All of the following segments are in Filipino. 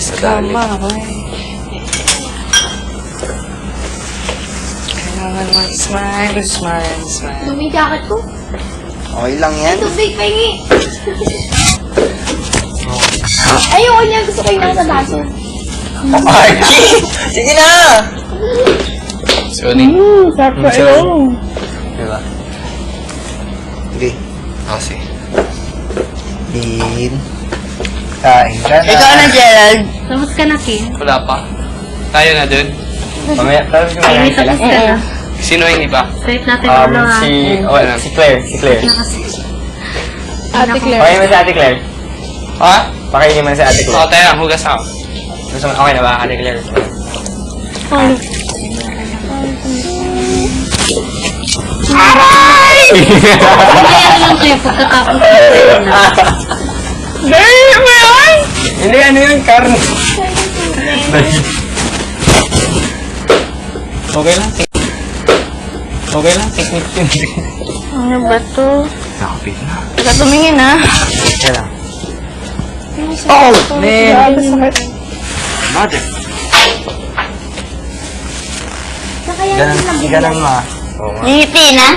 Alis ka, maway. Kailangan mag-smile, smile, smile. Dumi jacket ko. Okay lang yan. Tubig, pahingi. Ayoko niya. Gusto ko yung nasa baso. Archie! Sige na! Sorry. Sarap ka yun. Diba? Sige. Kasi. Din. Kain ka na. Ikaw na, Gerald. Tapos ka na, Kim. Wala pa. Tayo na dun. Mamaya, tapos kumain sila. Tapos ka na. Sino yung iba? Swipe natin ulo, ha? Si Claire. Si Claire. Na kasi. Ate Claire. Pakainin mo si Ate Claire. Ha? Pakainin mo si Ate Oo, Claire. tayo lang. Hugas ako. Gusto mo, okay na ba, Ate Claire? Mamaya lang kayo pagkatapos natin na. Dahil mo yun! Hindi, ano yun? Karne. Okay lang. Okay lang. Technique yun. Ano ba to? Nakapit na. Teka, tumingin, ha? Kaya lang. Oh! Man! Mother. Saka yan yung lang. Ganun mo ah. Oo nga. Ngiti na?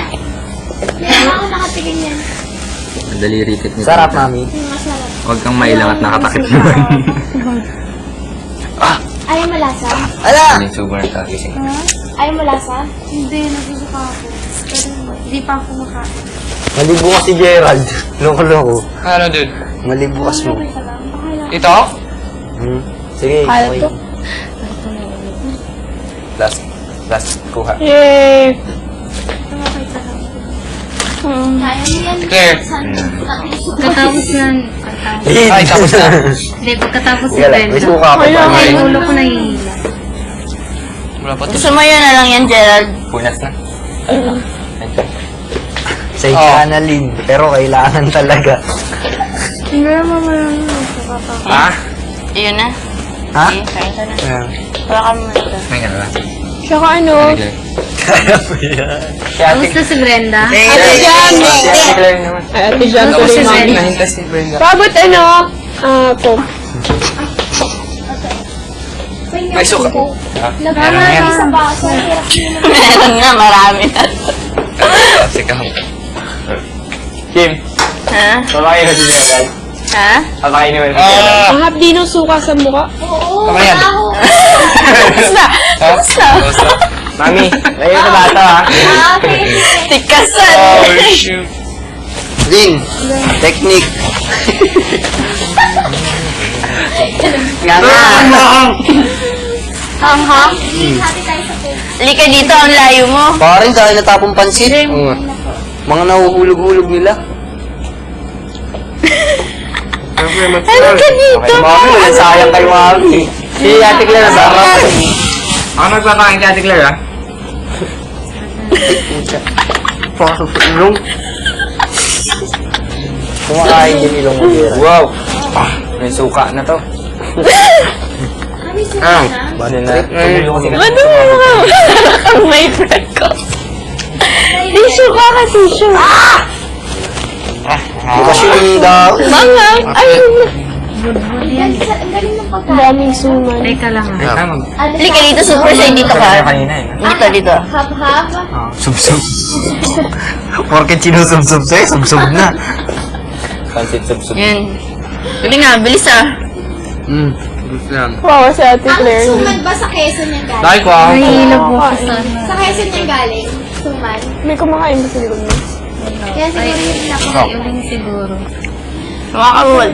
Yan ako nakatingin yan. Madali repeat nito. Sarap, mami. Yung masarap. Huwag kang mailang at nakatakip naman. Ayaw malasa? Ala! Ano yung sugar tagising? Ayaw malasa? Hindi, nagsusuka ako. Pero hindi pa ako makain. Malibukas si Gerald. Loko-loko. Ano, dude? Malibukas mo. Okay ka lang. Okay lang. Ito? Sige, Kaya okay. to? Last kuha. Yay! Okay ka lang. Kaya mo yan. Claire. Pagkatapos na. Ay, tapos na. Hindi, pagkatapos si Sige lang, may Brenda. suka ako. Ay, yung ulo ko nahihila. Wala pa to. Gusto mo yun na lang yan, Gerald? Punas na. Say ka na, Lynn. Pero kailangan talaga. Hindi naman lang. Ha? Yun na. Ha? Okay, kain ka na. Ah. Wala ka muna ito. May ka na ba? Tsaka ano? Kaya po yan. Kamusta si Brenda? Ate Jam! Si Ate Claire naman. Ay, Ate Jam, Tapos tuloy si mami. Brenda. Nahintas si Brenda. Pabot ano? Po. May suka. Meron yan. Sa baso. Hirap yun. Meron nga, marami na. Sika mo. Kim, Ha? papakain mo si Gerald. Ha? Papakain mo si Gerald. Ang hapdi ng suka sa mukha. Oo. Tama yan. Ako. Tapos na! Tapos na! Mami, ayun sa bata ha. Okay. Tikasan! Oh, shoot. Lynn, technique. Nga nga. Hang-hang? Hati tayo sa cake. Halika dito, ang layo mo. Parang dahil natapong pansit. Mga nahuhulog-hulog nila. Halika dito! Mami, wala sayang kay Mami. Si Ate Claire nasa harap. Ako nagpapakain kay Ate Claire, ha? Parang ilong. Kumakain din ilong mo, Gerald. Wow. May suka na to. Ano yung suka na? Bano na? Tumulong kasi Ano mo? Ang may friend ko. Tissue ka ka, tissue. Bukas yung daw. Mga, ayun na. Ang galing ng pagkain. Daming suman. Teka lang, ha? Ano Halika dito, super shy dito ka. Kanina eh. Dito, dito. Hab-hab. Sub-sub. Porket sinusub-sub sa'yo, sub-sub na. Pansit sub-sub. Yan. Huli nga, bilis ah. Gusto lang. Wow, si Ate Ang Claire. suman ba sa Quezon yung galing? Dahil ko ako. Nahihila po ako sa... Sa Quezon yung galing? Suman? May kumakain ba sa likod mo? Kaya siguro yung pinaka. Yung siguro. Makakawal.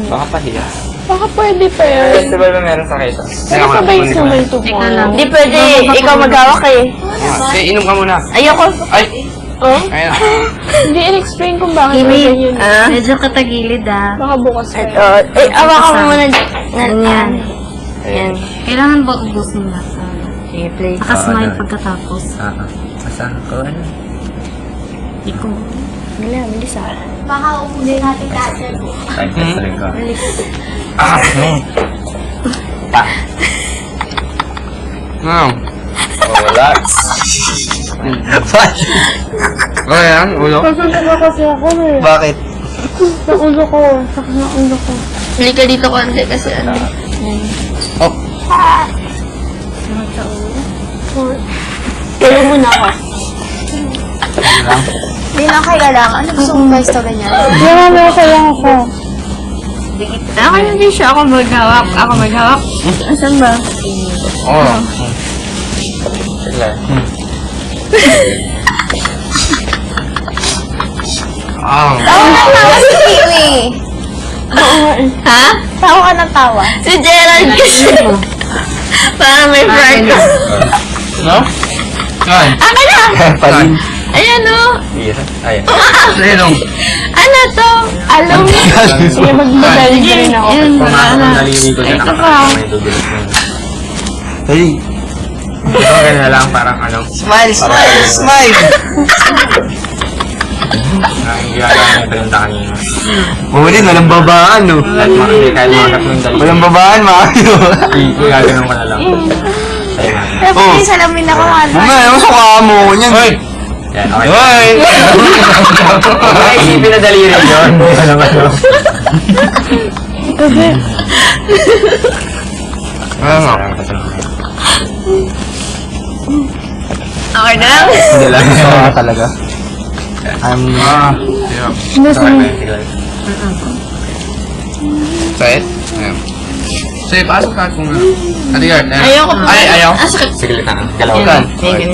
Baka pahiya. Baka pwede pa yan. Festival ba meron sa Quezon? Pero sabay suman to po. Teka lang. Hindi pwede, ikaw maghawak eh. Sige, inom ka muna. Ayoko. Ay! Oh? Ayun. Hindi in-explain kung bakit Kimi, ganyan. Ah? medyo katagilid, ha? Baka bukas pa. Ito. Eh, awakan mo muna. Ganyan. Yan. Kailangan ba ubusin lahat? Sige, play. Saka smile pagkatapos. Asahan ko ano? Ikaw. Wala, bilis ah. Baka umusin natin dati. Time test rin ka. Wow. Wala. Okay yan, ulo. Kasi kasi ako eh. Bakit? Sa ulo ko. Sa ulo ko. Bili ka dito konti kasi ano. Oh. Tulong muna ako. Hindi na kailangan. Ano gusto mong guys to ganyan? Marami ako lang ako. Ako hindi siya. Ako maghawak. Asan ba? Oh. Sila. Ah. Tawa ka tawa si Kiwi. Ha? Tawa ka ng tawa. Si Gerald kasi. Parang may friend ko. No? Yan. Ako na! Palin. Ayan o. Iya. Ayan. Sinong? Ano to? Alam mo. Sige, magbadali ka rin ako. Yun, Pumasok na. ang daliri ko dyan. Ito pa. Nakatakas may dudulas mo. Hey. Ito ganyan lang parang ano. Smile, smile, smile. Nangyayari na pinunta kanina. Bumulin, walang babaan, no? Kahit makikita kahit makakat mo yung daliri. Walang babaan, maayo. Gagawin ko na lang. Ayun nga. Pero Oh. please, alamin ako nga. Mamaya, yung suka mo. Yan. Hoy! Yan, okay. Hoy! Okay, isipin na daliri yun. Ano ba yun? Ano nga? Okay na? Hindi lang. Oo, talaga. Yeah. Sait? Ayan. Sige, pasok ka kung ano. Adigar. Ayoko pa. Ay, ayaw. Ah, sakit. Sige, litan. Galaw Yan. ka. Sige.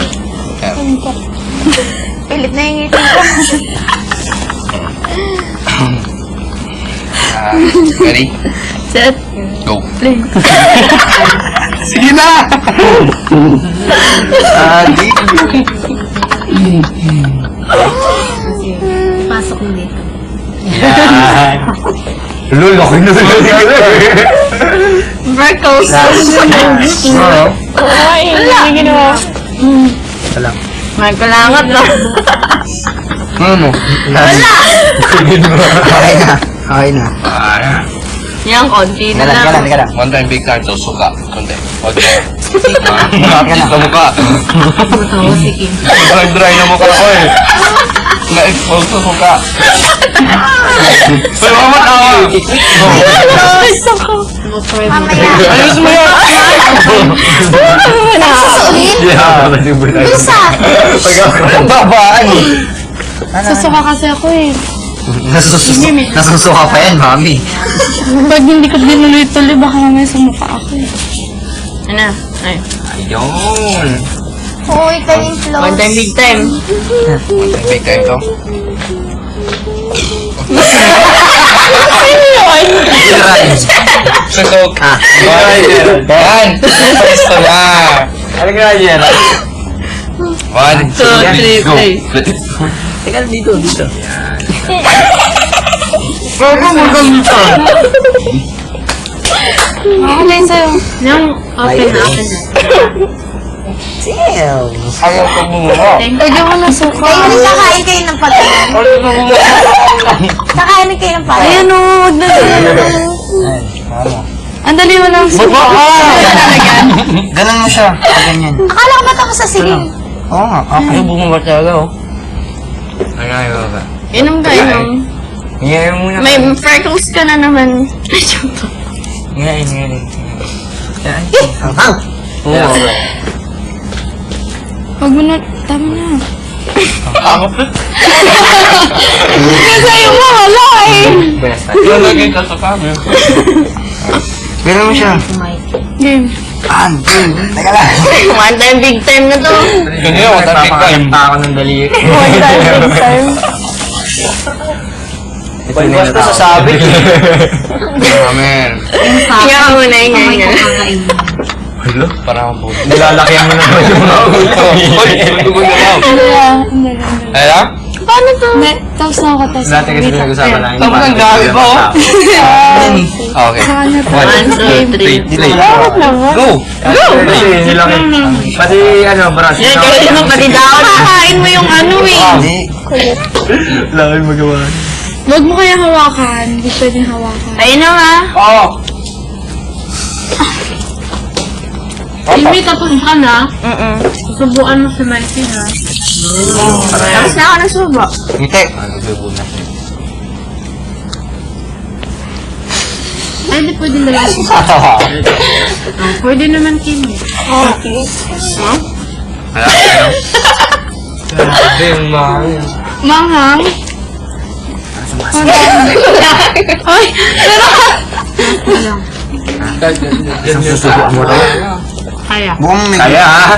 Ayan. Pilit na yung ngiti ko. Ready? Set. Go. Play. Sige na! Adi. Pasok mo dito. Yan. Lul, ako na sa Breakfast. Oo. Ay, hindi ginawa. Wala. May kalangat na. Ano mo? Kunin mo. Okay na. Okay na. Yan, konti na lang. Galan, galan. One time big time, so suka. Kunti. Okay. Bakit sa mukha? Matawa si Kim. Dry na mukha ko eh. Na-expose sa mukha. Uy, mama tawa! Gusto ko. Mamaya. Ayos mo yan! Yeah, masibulay. Bisa. Babaan eh. Susuka kasi ako eh. Nasusuka pa yan, mami. Pag hindi ko dinuloy-tuloy, baka mamaya sa mukha ako eh. Ano? Ay. Ayun. Uy, kanin One time, close. big time. One time big time to. Susok. Yan! Pwesto na! Ano ka yan? 1, 2, 3, go! Teka, dito. Ako na yun sa'yo. Yung open na. Damn. Ayaw ko bumuha. Lagyan ko na suka. Kayo rin kakain kayo ng pagkain. Kakain kayo ng pagkain. Ayan o, huwag na Ang dali mo lang suka. Ganun mo siya. Ganyan. Akala ko matapos sa singin. Oo nga. Ako bumuha talaga oh. Ayaw ka. Inom ka, inom. Ngayon muna. May freckles ka na naman. Ngayon. Oo. Huwag mo na, tama na. Ako pa. Kasi yung mahala eh. Best. Yung lagi ka sa camera. Ganun mo siya. Game. Teka lang. One time, big time na to. Ganyan, one time big time. Napakakita ako ng daliri. One time, big time. Pwede ko sasabi. Amen. Kaya ka muna, ingay nga. Kakain. Hello? Parang ang buti. Nilalakyan mo na naman yung mga ulo. Hoy, dugo na lang. Hindi. Ayun? Paano to? Tapos na ako, tapos Dati kasi pinag-usapan lang. Tapos ang dami pa oh. Okay. 1, 2, 3. Delay. naman? Go! Kasi nilakit. Pati ano, brush. Yan, kasi naman pati daw. Nakakain mo yung ano eh. Hindi. Laki magawa. Huwag mo kaya hawakan. Hindi pwedeng hawakan. Ayun na nga. Oo. Jimmy, tapos ka na. Susubuan mo si Mikey ha. Tapos na ako nasubo. Ngiti. Ano, bubo na. Pwede dalawa. Pwede naman Kim. Okay. Wala ka na. Grabe yung mahal. Manghang. Ay, Wala. Isang susubuan mo daw. Kaya. Kaya ha?